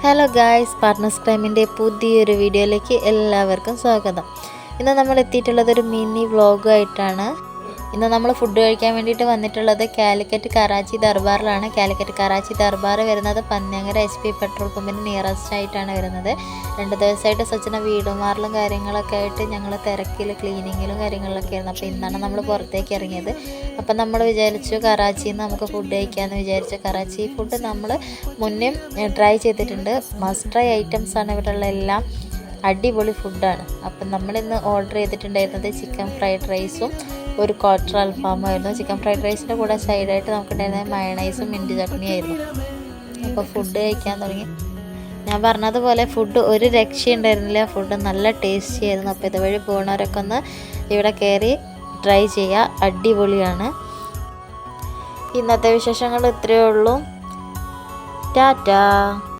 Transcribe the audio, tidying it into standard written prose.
Hello guys, partners ക്രൈമിൻ്റെ പുതിയൊരു വീഡിയോയിലേക്ക് എല്ലാവർക്കും സ്വാഗതം. ഇന്ന് നമ്മൾ എത്തിയിട്ടുള്ളത് ഒരു മിനി വ്ളോഗായിട്ടാണ്. ഇന്ന് നമ്മൾ ഫുഡ് കഴിക്കാൻ വേണ്ടിയിട്ട് വന്നിട്ടുള്ളത് കാലിക്കറ്റ് കറാച്ചി ദർബാറിലാണ്. കാലിക്കറ്റ് കറാച്ചി ദർബാർ വരുന്നത് പന്ന്യങ്കര HP പെട്രോൾ പമ്പിന് നിയറസ്റ്റ് ആയിട്ടാണ് വരുന്നത്. 2 ദിവസമായിട്ട് സച്ചിന വീടുമാറലും കാര്യങ്ങളൊക്കെ ആയിട്ട് ഞങ്ങൾ തിരക്കിൽ ക്ലീനിങ്ങിലും കാര്യങ്ങളിലൊക്കെ ആയിരുന്നു. അപ്പോൾ ഇന്നാണ് നമ്മൾ പുറത്തേക്ക് ഇറങ്ങിയത്. അപ്പം നമ്മൾ വിചാരിച്ചു കറാച്ചിയിൽ നിന്ന് നമുക്ക് ഫുഡ് കഴിക്കാമെന്ന് വിചാരിച്ചു. കറാച്ചി ഫുഡ് നമ്മൾ മുന്നേ ട്രൈ ചെയ്തിട്ടുണ്ട്. മസ്റ്റ് ട്രൈ ഐറ്റംസാണ് ഇവിടെയുള്ള എല്ലാം. അടിപൊളി ഫുഡാണ്. അപ്പം നമ്മളിന്ന് ഓർഡർ ചെയ്തിട്ടുണ്ടായിരുന്നത് ചിക്കൻ ഫ്രൈഡ് റൈസും ഒരു ക്വാർട്ടർ അൽഫാമായിരുന്നു. ചിക്കൻ ഫ്രൈഡ് റൈസിൻ്റെ കൂടെ സൈഡായിട്ട് നമുക്കുണ്ടായിരുന്നത് മയണൈസും മിൻറ്റ് ചട്നിയായിരുന്നു. അപ്പോൾ ഫുഡ് കഴിക്കാൻ തുടങ്ങി. ഞാൻ പറഞ്ഞതുപോലെ ഫുഡ് ഒരു രക്ഷയുണ്ടായിരുന്നില്ല. ഫുഡ് നല്ല ടേസ്റ്റി ആയിരുന്നു. അപ്പോൾ ഇതുവഴി പോകുന്നവരൊക്കെ ഒന്ന് ഇവിടെ കയറി ട്രൈ ചെയ്യുക, അടിപൊളിയാണ്. ഇന്നത്തെ വിശേഷങ്ങൾ ഇത്രയേ ഉള്ളൂ. ടാറ്റാ.